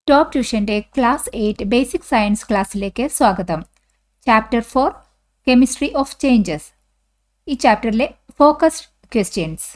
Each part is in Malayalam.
ടോപ്പ് ട്യൂഷൻ്റെ ക്ലാസ് 8 ബേസിക് സയൻസ് ക്ലാസ്സിലേക്ക് സ്വാഗതം. Chapter 4 chemistry of changes. ഈ ചാപ്റ്ററിലെ focused questions.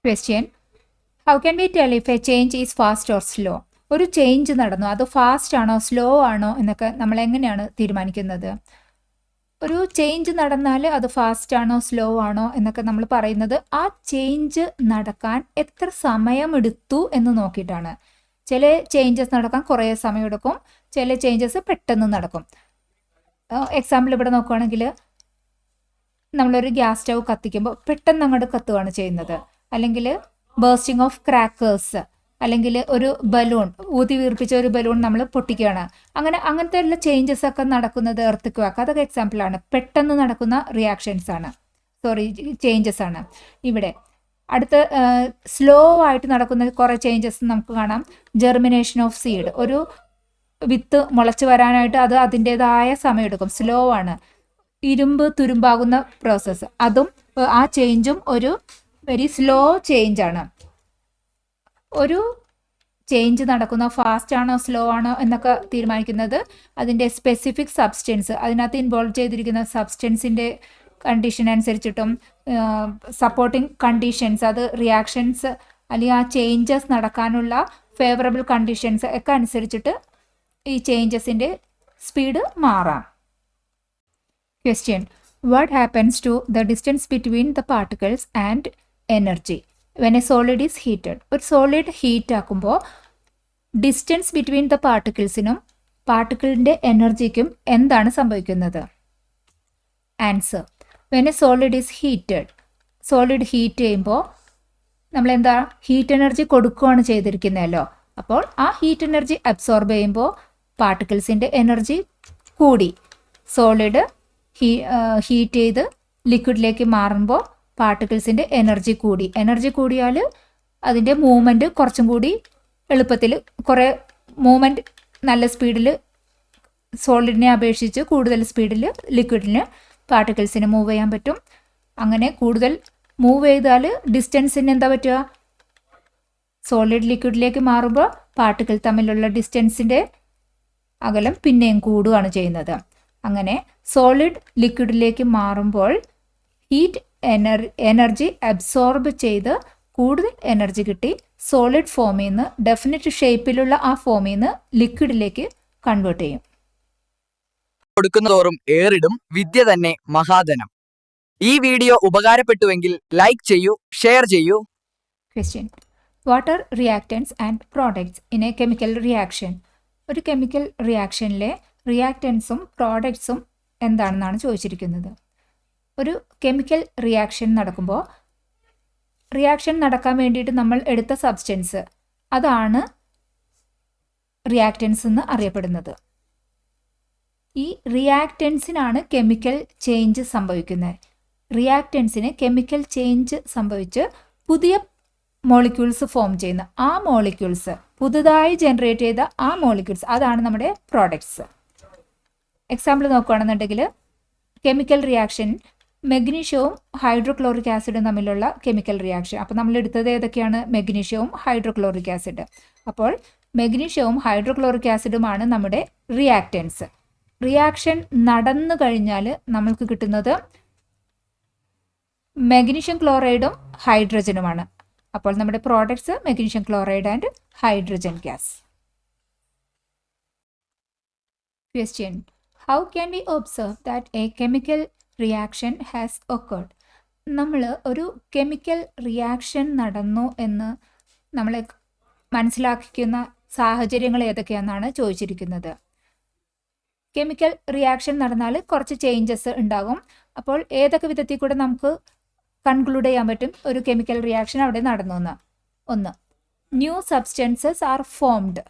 Question: how can we tell if a change is fast or slow? ഒരു ചേഞ്ച് നടന്നു, അത് ഫാസ്റ്റ് ആണോ സ്ലോ ആണോ എന്നൊക്കെ നമ്മൾ എങ്ങനെയാണ് തീരുമാനിക്കുന്നത്? ഒരു ചേഞ്ച് നടന്നാൽ അത് ഫാസ്റ്റ് ആണോ സ്ലോ ആണോ എന്നൊക്കെ നമ്മൾ പറയുന്നത് ആ ചേഞ്ച് നടക്കാൻ എത്ര സമയമെടുത്തു എന്ന് നോക്കിയിട്ടാണ്. ചില ചേഞ്ചസ് നടക്കാൻ കുറേ സമയമെടുക്കും, ചില ചേഞ്ചസ് പെട്ടെന്ന് നടക്കും. എക്സാമ്പിൾ ഇവിടെ നോക്കുകയാണെങ്കിൽ നമ്മളൊരു ഗ്യാസ് സ്റ്റൗ കത്തിക്കുമ്പോൾ പെട്ടെന്ന് അങ്ങോട്ട് കത്തുകയാണ് ചെയ്യുന്നത്. അല്ലെങ്കിൽ ബേസ്റ്റിംഗ് ഓഫ് ക്രാക്കേഴ്സ്, അല്ലെങ്കിൽ ഒരു ബലൂൺ ഊതി വീർപ്പിച്ച ഒരു ബലൂൺ നമ്മൾ പൊട്ടിക്കുകയാണ്. അങ്ങനത്തെ ഉള്ള ചേഞ്ചസ് ഒക്കെ നടക്കുന്നത് എർത്ത് അതൊക്കെ എക്സാമ്പിളാണ്. പെട്ടെന്ന് നടക്കുന്ന റിയാക്ഷൻസ് ആണ്, ചേഞ്ചസ് ആണ്. ഇവിടെ അടുത്ത സ്ലോ ആയിട്ട് നടക്കുന്ന കുറേ ചേഞ്ചസ് നമുക്ക് കാണാം. ജെർമിനേഷൻ ഓഫ് സീഡ്, ഒരു വിത്ത് മുളച്ച് വരാനായിട്ട് അത് അതിൻ്റെതായ സമയമെടുക്കും, സ്ലോ ആണ്. ഇരുമ്പ് തുരുമ്പാകുന്ന പ്രോസസ്സ്, അതും ആ ചേഞ്ചും ഒരു വെരി സ്ലോ ചേഞ്ചാണ്. ഒരു ചേഞ്ച് നടക്കുന്ന ഫാസ്റ്റ് ആണോ സ്ലോ ആണോ എന്നൊക്കെ തീരുമാനിക്കുന്നത് അതിൻ്റെ സ്പെസിഫിക് സബ്സ്റ്റൻസ്, അതിനകത്ത് ഇൻവോൾവ് ചെയ്തിരിക്കുന്ന സബ്സ്റ്റൻസിൻ്റെ കണ്ടീഷൻ അനുസരിച്ചിട്ടും സപ്പോർട്ടിങ് കണ്ടീഷൻസ്, അത് റിയാക്ഷൻസ് അല്ലെങ്കിൽ ആ ചേഞ്ചസ് നടക്കാനുള്ള ഫേവറബിൾ കണ്ടീഷൻസ് ഒക്കെ അനുസരിച്ചിട്ട് ഈ ചേഞ്ചസിൻ്റെ സ്പീഡ് മാറാം. Question: what happens to the distance between the particles and energy when a solid is heated? ഒരു സോളിഡ് ഹീറ്റ് ആക്കുമ്പോൾ ഡിസ്റ്റൻസ് ബിറ്റ്വീൻ ദ പാർട്ടിക്കിൾസിനും പാർട്ടിക്കിളിൻ്റെ എനർജിക്കും എന്താണ് സംഭവിക്കുന്നത്? Answer: when a solid is heated, solid heat ചെയ്യുമ്പോൾ നമ്മളെന്താ ഹീറ്റ് എനർജി കൊടുക്കുകയാണ് ചെയ്തിരിക്കുന്നതല്ലോ. അപ്പോൾ ആ ഹീറ്റ് എനർജി അബ്സോർബ് ചെയ്യുമ്പോൾ പാർട്ടിക്കിൾസിൻ്റെ എനർജി കൂടി. സോളിഡ് ഹീറ്റ് ചെയ്ത് ലിക്വിഡിലേക്ക് മാറുമ്പോൾ പാർട്ടിക്കിൾസിൻ്റെ എനർജി കൂടി. എനർജി കൂടിയാൽ അതിൻ്റെ മൂവ്മെൻറ്റ് കുറച്ചും കൂടി എളുപ്പത്തിൽ, കുറേ മൂവ്മെൻറ്റ് നല്ല സ്പീഡിൽ, സോളിഡിനെ അപേക്ഷിച്ച് കൂടുതൽ സ്പീഡിൽ ലിക്വിഡിന് പാർട്ടിക്കിൾസിന് മൂവ് ചെയ്യാൻ പറ്റും. അങ്ങനെ കൂടുതൽ മൂവ് ചെയ്താൽ ഡിസ്റ്റൻസിന് എന്താ പറ്റുക? സോളിഡ് ലിക്വിഡിലേക്ക് മാറുമ്പോൾ പാർട്ടിക്കിൾ തമ്മിലുള്ള ഡിസ്റ്റൻസിൻ്റെ അകലം പിന്നെയും കൂടുകയാണ് ചെയ്യുന്നത്. അങ്ങനെ സോളിഡ് ലിക്വിഡിലേക്ക് മാറുമ്പോൾ ഹീറ്റ് എനർജി അബ്സോർബ് ചെയ്ത് കൂടുതൽ എനർജി കിട്ടി സോളിഡ് ഫോമിൽ നിന്ന് ഡെഫിനിറ്റ് ഷേപ്പിലുള്ള ആ ഫോമിൽ നിന്ന് ലിക്വിഡിലേക്ക് കൺവേർട്ട് ചെയ്യും. കൊടുക്കുന്നതോറും ഏറിടും വിദ്യ തന്നെ മഹാധനം. ഈ വീഡിയോ ഉപകാരപ്പെട്ടുവെങ്കിൽ ലൈക്ക് ചെയ്യൂ, ഷെയർ ചെയ്യൂ. Question: what are reactance and products in A chemical reaction? ഒരു കെമിക്കൽ റിയാക്ഷനിലെ റിയാക്റ്റൻസും പ്രോഡക്ട്സും എന്താണെന്നാണ് ചോദിച്ചിരിക്കുന്നത്. ഒരു കെമിക്കൽ റിയാക്ഷൻ നടക്കുമ്പോൾ റിയാക്ഷൻ നടക്കാൻ വേണ്ടിയിട്ട് നമ്മൾ എടുത്ത സബ്സ്റ്റൻസ്, അതാണ് റിയാക്റ്റൻസ് എന്ന് അറിയപ്പെടുന്നത്. ഈ റിയാക്റ്റൻസിനാണ് കെമിക്കൽ ചേഞ്ച് സംഭവിക്കുന്നത്. റിയാക്റ്റൻസിന് കെമിക്കൽ ചേഞ്ച് സംഭവിച്ച് പുതിയ മോളിക്യൂൾസ് ഫോം ചെയ്യുന്ന ആ മോളിക്യൂൾസ്, പുതുതായി ജനറേറ്റ് ചെയ്ത ആ മോളിക്യൂൾസ്, അതാണ് നമ്മുടെ പ്രോഡക്ട്സ്. എക്സാമ്പിൾ നോക്കുകയാണെന്നുണ്ടെങ്കിൽ കെമിക്കൽ റിയാക്ഷൻ മെഗ്നീഷ്യവും ഹൈഡ്രോക്ലോറിക് ആസിഡും തമ്മിലുള്ള കെമിക്കൽ റിയാക്ഷൻ. അപ്പോൾ നമ്മൾ എടുത്തത് ഏതൊക്കെയാണ്? മെഗ്നീഷ്യവും ഹൈഡ്രോക്ലോറിക് ആസിഡ്. അപ്പോൾ മെഗ്നീഷ്യവും ഹൈഡ്രോക്ലോറിക് ആസിഡുമാണ് നമ്മുടെ റിയാക്റ്റൻസ്. റിയാക്ഷൻ നടന്നു കഴിഞ്ഞാൽ നമ്മൾക്ക് കിട്ടുന്നത് മെഗ്നീഷ്യം ക്ലോറൈഡും ഹൈഡ്രജനുമാണ്. അപ്പോൾ നമ്മുടെ products magnesium chloride and hydrogen gas. Question: how can we observe that A chemical reaction has occurred? നമ്മൾ ഒരു കെമിക്കൽ റിയാക്ഷൻ നടന്നു എന്ന് നമ്മളെ മനസ്സിലാക്കിക്കുന്ന സാഹചര്യങ്ങൾ ഏതൊക്കെയാണെന്നാണ് ചോദിച്ചിരിക്കുന്നത്. കെമിക്കൽ റിയാക്ഷൻ നടന്നാൽ കുറച്ച് ചേഞ്ചസ് ഉണ്ടാകും. അപ്പോൾ ഏതൊക്കെ വിധത്തിൽ കൂടെ നമുക്ക് കൺക്ലൂഡ് ചെയ്യാൻ പറ്റും ഒരു കെമിക്കൽ റിയാക്ഷൻ അവിടെ നടന്നു എന്ന്? ഒന്ന്, new substances are formed.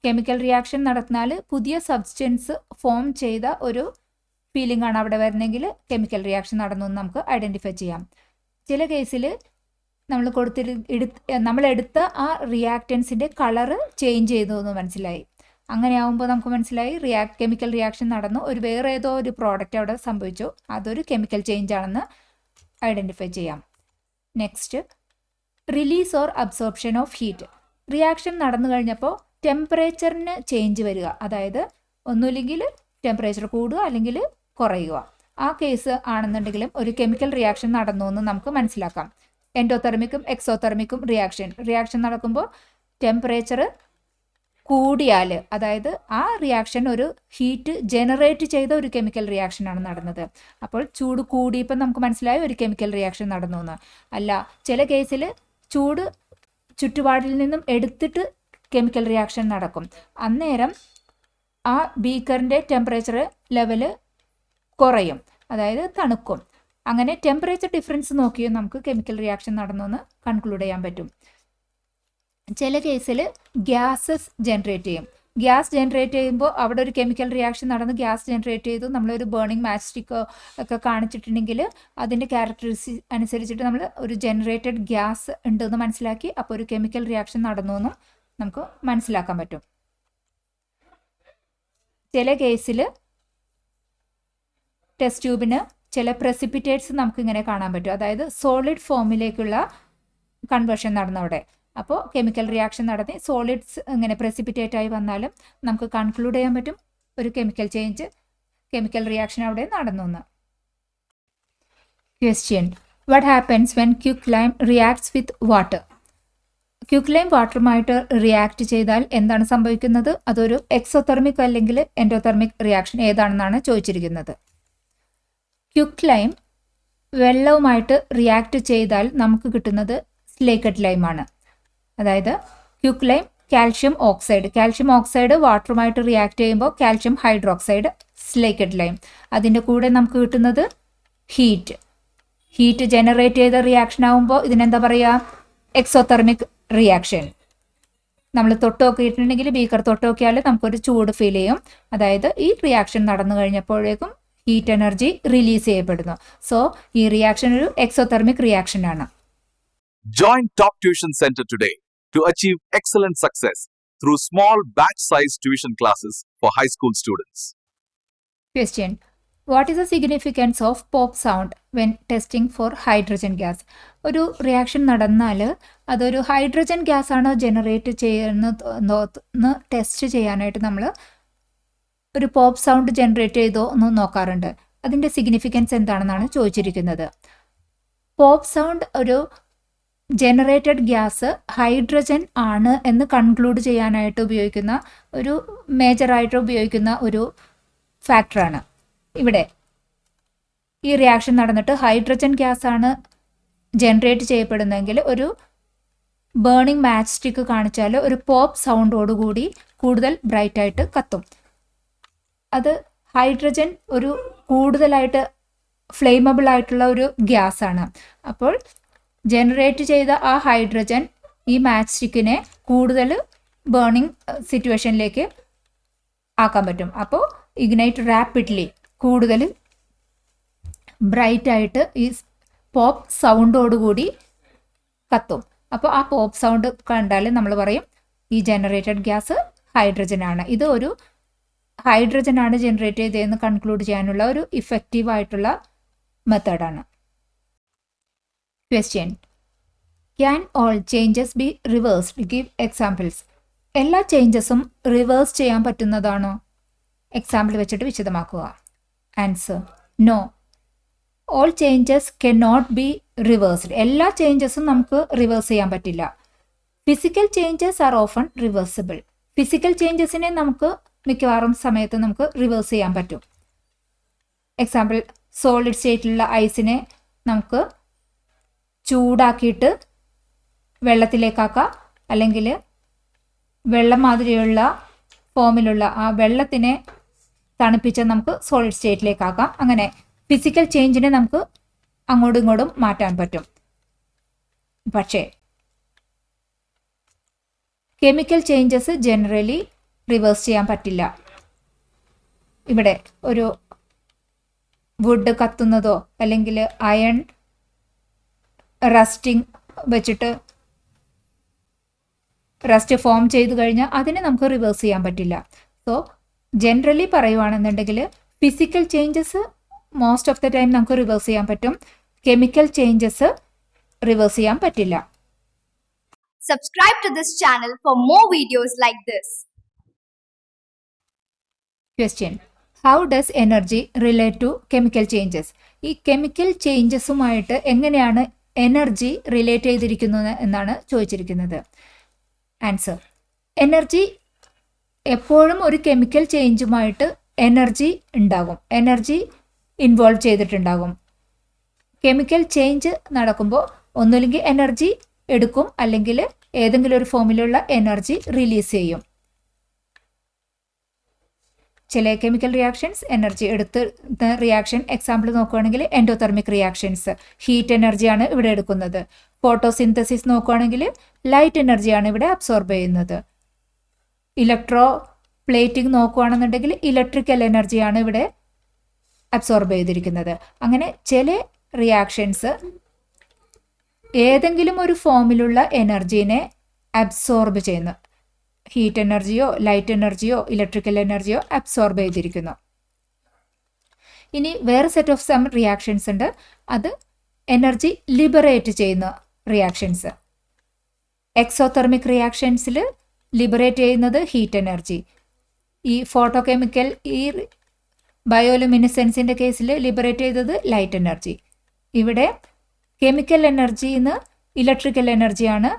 Chemical reaction നടന്നാൽ പുതിയ സബ്സ്റ്റൻസ് ഫോം ചെയ്ത ഒരു ഫീലിംഗ് ആണ് അവിടെ വരുന്നെങ്കിൽ കെമിക്കൽ റിയാക്ഷൻ നടന്നു എന്ന് നമുക്ക് ഐഡൻറ്റിഫൈ ചെയ്യാം. ചില കേസിൽ നമ്മൾ എടുത്ത ആ റിയാക്റ്റൻസിൻ്റെ കളറ് ചേഞ്ച് ചെയ്തു എന്ന് മനസ്സിലായി. അങ്ങനെയാവുമ്പോൾ നമുക്ക് മനസ്സിലായി കെമിക്കൽ റിയാക്ഷൻ നടന്നു, വേറെ ഏതോ ഒരു പ്രോഡക്റ്റ് അവിടെ സംഭവിച്ചു, അതൊരു കെമിക്കൽ ചേഞ്ച് ആണെന്ന് ഐഡൻറ്റിഫൈ ചെയ്യാം. Next, release or absorption of heat. Reaction നടന്നു കഴിഞ്ഞപ്പോൾ ടെമ്പറേച്ചറിന് ചേഞ്ച് വരിക, അതായത് ഒന്നുമില്ലെങ്കിൽ ടെമ്പറേച്ചർ കൂടുക അല്ലെങ്കിൽ കുറയുക. ആ കേസ് ആണെന്നുണ്ടെങ്കിലും ഒരു കെമിക്കൽ റിയാക്ഷൻ നടന്നു എന്ന് നമുക്ക് മനസ്സിലാക്കാം. എൻഡോതെർമിക്കും എക്സോതെർമിക്കും റിയാക്ഷൻ നടക്കുമ്പോൾ ടെമ്പറേച്ചർ കൂടിയാൽ, അതായത് ആ റിയാക്ഷൻ ഒരു ഹീറ്റ് ജനറേറ്റ് ചെയ്ത ഒരു കെമിക്കൽ റിയാക്ഷനാണ് നടന്നത്. അപ്പോൾ ചൂട് കൂടിയപ്പോൾ നമുക്ക് മനസ്സിലായി ഒരു കെമിക്കൽ റിയാക്ഷൻ നടന്നു എന്ന്. അല്ല, ചില കേസിൽ ചൂട് ചുറ്റുപാടിൽ നിന്നും എടുത്തിട്ട് കെമിക്കൽ റിയാക്ഷൻ നടക്കും. അന്നേരം ആ ബീക്കറിൻ്റെ ടെമ്പറേച്ചർ ലെവല് കുറയും, അതായത് തണുക്കും. അങ്ങനെ ടെമ്പറേച്ചർ ഡിഫറൻസ് നോക്കിയും നമുക്ക് കെമിക്കൽ റിയാക്ഷൻ നടന്നു എന്ന് കൺക്ലൂഡ് ചെയ്യാൻ പറ്റും. ചില കേസിൽ ഗ്യാസസ് ജനറേറ്റ് ചെയ്യും. ഗ്യാസ് ജനറേറ്റ് ചെയ്യുമ്പോൾ അവിടെ ഒരു കെമിക്കൽ റിയാക്ഷൻ നടന്ന് ഗ്യാസ് ജനറേറ്റ് ചെയ്തു, നമ്മളൊരു ബേണിംഗ് മാച്ച് സ്റ്റിക്കോ ഒക്കെ കാണിച്ചിട്ടുണ്ടെങ്കിൽ അതിൻ്റെ ക്യാരക്ടറിസ്റ്റിക്സ് അനുസരിച്ചിട്ട് നമ്മൾ ഒരു ജനറേറ്റഡ് ഗ്യാസ് ഉണ്ടെന്ന് മനസ്സിലാക്കി അപ്പോൾ ഒരു കെമിക്കൽ റിയാക്ഷൻ നടന്നു എന്നും നമുക്ക് മനസ്സിലാക്കാൻ പറ്റും. ചില കേസിൽ ടെസ്റ്റ് ട്യൂബിന് ചില പ്രസിപ്പിറ്റേറ്റ്സ് നമുക്ക് ഇങ്ങനെ കാണാൻ പറ്റും, അതായത് സോളിഡ് ഫോമിലേക്കുള്ള കൺവേർഷൻ നടന്നവിടെ. അപ്പോൾ കെമിക്കൽ റിയാക്ഷൻ നടത്തി സോളിഡ്സ് ഇങ്ങനെ പ്രസിപ്പിറ്റേറ്റ് ആയി വന്നാലും നമുക്ക് കൺക്ലൂഡ് ചെയ്യാൻ പറ്റും ഒരു കെമിക്കൽ റിയാക്ഷൻ അവിടെ നടന്നു എന്ന്. Question, what happens when quicklime reacts with water? Quicklime വാട്ടറുമായിട്ട് റിയാക്ട് ചെയ്താൽ എന്താണ് സംഭവിക്കുന്നത്? അതൊരു എക്സോതെർമിക് അല്ലെങ്കിൽ എൻഡോതെർമിക് റിയാക്ഷൻ ഏതാണെന്നാണ് ചോദിച്ചിരിക്കുന്നത്. ക്വിക്ക്ലൈം വെള്ളവുമായിട്ട് റിയാക്ട് ചെയ്താൽ നമുക്ക് കിട്ടുന്നത് സ്ലേക്കഡ് ലൈമാണ്. അതായത് ക്വിക്ക്ലൈം കാൽഷ്യം ഓക്സൈഡ് വാട്ടറുമായിട്ട് റിയാക്ട് ചെയ്യുമ്പോൾ കാൽഷ്യം ഹൈഡ്രോക്സൈഡ്, സ്ലേക്കഡ് ലൈം. അതിൻ്റെ കൂടെ നമുക്ക് കിട്ടുന്നത് ഹീറ്റ് ജനറേറ്റ് ചെയ്ത റിയാക്ഷൻ ആകുമ്പോൾ ഇതിനെന്താ പറയുക? Exothermic reaction. നമ്മൾ തൊട്ടുനോക്കിയിട്ടുണ്ടെങ്കിൽ ബീക്കർ തൊട്ടുനോക്കിയാൽ നമുക്കൊരു ചൂട് ഫീൽ ചെയ്യും, അതായത് ഈ റിയാക്ഷൻ നടന്നു കഴിഞ്ഞപ്പോഴേക്കും ഹീറ്റ് എനർജി റിലീസ് ചെയ്യപ്പെടുന്നു. സോ ഈ റിയാക്ഷൻ ഒരു എക്സോതെർമിക് റിയാക്ഷൻ ആണ്. Join Top Tuition Center today to achieve excellent success through small batch-sized tuition classes for high school students. Question, what is the significance of pop sound when testing for hydrogen gas? ഒരു റിയാക്ഷൻ നടന്നാൽ അതൊരു ഹൈഡ്രജൻ ഗ്യാസ് ആണോ ജനറേറ്റ് ചെയ്യുന്ന ടെസ്റ്റ് ചെയ്യാനായിട്ട് നമ്മൾ ഒരു പോപ്പ് സൗണ്ട് ജനറേറ്റ് ചെയ്തോ എന്ന് നോക്കാറുണ്ട്. അതിൻ്റെ സിഗ്നിഫിക്കൻസ് എന്താണെന്നാണ് ചോദിച്ചിരിക്കുന്നത്. പോപ്പ് സൗണ്ട് ഒരു ജനറേറ്റഡ് ഗ്യാസ് ഹൈഡ്രജൻ ആണ് എന്ന് കൺക്ലൂഡ് ചെയ്യാനായിട്ട് ഉപയോഗിക്കുന്ന ഒരു മേജറായിട്ട് ഉപയോഗിക്കുന്ന ഒരു ഫാക്ടറാണ്. ഇവിടെ ഈ റിയാക്ഷൻ നടന്നിട്ട് ഹൈഡ്രജൻ ഗ്യാസ് ആണ് ജനറേറ്റ് ചെയ്യപ്പെടുന്നതെങ്കിൽ ഒരു ബേണിംഗ് മാച്ച് സ്റ്റിക്ക് കാണിച്ചാൽ ഒരു പോപ്പ് സൗണ്ടോടുകൂടി കൂടുതൽ ബ്രൈറ്റായിട്ട് കത്തും. അത് ഹൈഡ്രജൻ ഒരു കൂടുതലായിട്ട് ഫ്ലെയിമബിൾ ആയിട്ടുള്ള ഒരു ഗ്യാസ് ആണ്. അപ്പോൾ ജനറേറ്റ് ചെയ്ത ആ ഹൈഡ്രജൻ ഈ മാച്ച് സ്റ്റിക്കിനെ കൂടുതൽ ബേണിംഗ് സിറ്റുവേഷനിലേക്ക് ആക്കാൻ പറ്റും. അപ്പോൾ ഇഗ്നൈറ്റ് റാപ്പിഡ്ലി കൂടുതൽ ബ്രൈറ്റ് ആയിട്ട് ഈ പോപ്പ് സൗണ്ടോടുകൂടി കത്തും. അപ്പോൾ ആ പോപ്പ് സൗണ്ട് കണ്ടാൽ നമ്മൾ പറയും ഈ ജനറേറ്റഡ് ഗ്യാസ് ഹൈഡ്രജൻ ആണ്. ഇത് ഒരു ഹൈഡ്രജൻ ആണ് ജനറേറ്റ് ചെയ്തതെന്ന് കൺക്ലൂഡ് ചെയ്യാനുള്ള ഒരു ഇഫക്റ്റീവ് ആയിട്ടുള്ള മെത്തേഡാണ്. Question, can all changes be reversed? Give examples. എല്ലാ ചേഞ്ചസും റിവേഴ്സ് ചെയ്യാൻ പറ്റുന്നതാണോ? എക്സാമ്പിൾ വെച്ചിട്ട് വിശദമാക്കുക. Answer, no. All changes can not be reversed. എല്ലാ ചേഞ്ചസും നമുക്ക് റിവേഴ്സ് ചെയ്യാൻ പറ്റില്ല. Physical changes are often reversible. Physical ചേഞ്ചസിനെ നമുക്ക് മിക്കവാറും സമയത്ത് നമുക്ക് റിവേഴ്സ് ചെയ്യാൻ പറ്റും. എക്സാമ്പിൾ, സോളിഡ് സ്റ്റേറ്റിലുള്ള ഐസിനെ നമുക്ക് ചൂടാക്കിയിട്ട് വെള്ളത്തിലേക്കാക്കാം, അല്ലെങ്കിൽ വെള്ളം മാതിരിയുള്ള ഫോമിലുള്ള ആ വെള്ളത്തിനെ തണുപ്പിച്ച് നമുക്ക് സോളിഡ് സ്റ്റേറ്റിലേക്കാക്കാം. അങ്ങനെ ഫിസിക്കൽ ചേഞ്ചിനെ നമുക്ക് അങ്ങോട്ടും ഇങ്ങോട്ടും മാറ്റാൻ പറ്റും. പക്ഷേ കെമിക്കൽ ചേഞ്ചസ് ജനറലി റിവേഴ്സ് ചെയ്യാൻ പറ്റില്ല. ഇവിടെ ഒരു വുഡ് കത്തുന്നതോ അല്ലെങ്കിൽ അയൺ റസ്റ്റിംഗ് വെച്ചിട്ട് റസ്റ്റ് ഫോം ചെയ്തു കഴിഞ്ഞാൽ അതിനെ നമുക്ക് റിവേഴ്സ് ചെയ്യാൻ പറ്റില്ല. സോ ജനറലി പറയുവാണെന്നുണ്ടെങ്കിൽ physical changes most of the time നമുക്ക് റിവേഴ്സ് ചെയ്യാൻ പറ്റും. കെമിക്കൽ ചേഞ്ചസ് റിവേഴ്സ് ചെയ്യാൻ പറ്റില്ല. Subscribe to this channel for more videos like this. Question: How does energy relate to chemical changes? ഈ കെമിക്കൽ ചേഞ്ചസുമായിട്ട് എങ്ങനെയാണ് എനർജി റിലേറ്റ് ചെയ്തിരിക്കുന്നത് എന്നാണ് ചോദിച്ചിരിക്കുന്നത്. ആൻസർ: എനർജി എപ്പോഴും ഒരു കെമിക്കൽ ചേഞ്ചുമായിട്ട് എനർജി ഉണ്ടാകും, എനർജി ഇൻവോൾവ് ചെയ്തിട്ടുണ്ടാകും. കെമിക്കൽ ചേഞ്ച് നടക്കുമ്പോൾ ഒന്നുമില്ലെങ്കിൽ എനർജി എടുക്കും, അല്ലെങ്കിൽ ഏതെങ്കിലും ഒരു ഫോമിലുള്ള എനർജി റിലീസ് ചെയ്യും. ചില കെമിക്കൽ റിയാക്ഷൻസ് എനർജി എടുത്ത റിയാക്ഷൻ എക്സാമ്പിൾ നോക്കുകയാണെങ്കിൽ എൻഡോതെർമിക് റിയാക്ഷൻസ് ഹീറ്റ് എനർജിയാണ് ഇവിടെ എടുക്കുന്നത്. ഫോട്ടോസിന്തസിസ് നോക്കുകയാണെങ്കിൽ ലൈറ്റ് എനർജിയാണ് ഇവിടെ അബ്സോർബ് ചെയ്യുന്നത്. ഇലക്ട്രോ പ്ലേറ്റിംഗ് നോക്കുകയാണെന്നുണ്ടെങ്കിൽ ഇലക്ട്രിക്കൽ എനർജിയാണ് ഇവിടെ അബ്സോർബ് ചെയ്തിരിക്കുന്നത്. അങ്ങനെ ചില റിയാക്ഷൻസ് ഏതെങ്കിലും ഒരു ഫോമിലുള്ള എനർജീനെ അബ്സോർബ് ചെയ്യുന്നു. ഹീറ്റ് എനർജിയോ ലൈറ്റ് എനർജിയോ ഇലക്ട്രിക്കൽ എനർജിയോ അബ്സോർബ് ചെയ്തിരിക്കുന്നു. ഇനി വേറെ സെറ്റ് ഓഫ് സം റിയാക്ഷൻസ് ഉണ്ട്, അത് എനർജി ലിബറേറ്റ് ചെയ്യുന്ന റിയാക്ഷൻസ്. എക്സോതെർമിക് റിയാക്ഷൻസിൽ ലിബറേറ്റ് ചെയ്യുന്നത് ഹീറ്റ് എനർജി. ഈ ഫോട്ടോ കെമിക്കൽ ഈ ബയോലുമിനിസെൻസിൻ്റെ കേസിൽ ലിബറേറ്റ് ചെയ്തത് ലൈറ്റ് എനർജി. ഇവിടെ കെമിക്കൽ എനർജിയിൽ നിന്ന് ഇലക്ട്രിക്കൽ എനർജിയാണ്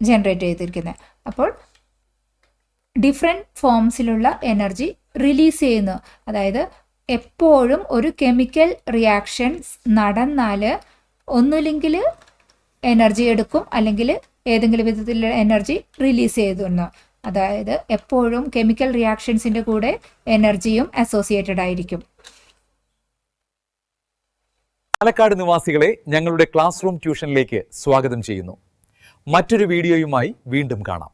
ജനറേറ്റ് ചെയ്തിരിക്കുന്നത്. അപ്പോൾ ഡിഫറെൻറ്റ് ഫോംസിലുള്ള എനർജി റിലീസ് ചെയ്യുന്നു. അതായത് എപ്പോഴും ഒരു കെമിക്കൽ റിയാക്ഷൻസ് നടന്നാൽ ഒന്നുമില്ലെങ്കിൽ എനർജി എടുക്കും, അല്ലെങ്കിൽ ഏതെങ്കിലും വിധത്തിലുള്ള എനർജി റിലീസ് ചെയ്തു. അതായത് എപ്പോഴും കെമിക്കൽ റിയാക്ഷൻസിൻ്റെ കൂടെ എനർജിയും അസോസിയേറ്റഡ് ആയിരിക്കും. പാലക്കാട് നിവാസികളെ ഞങ്ങളുടെ ക്ലാസ് റൂം ട്യൂഷനിലേക്ക് സ്വാഗതം ചെയ്യുന്നു. മറ്റൊരു വീഡിയോയുമായി വീണ്ടും കാണാം.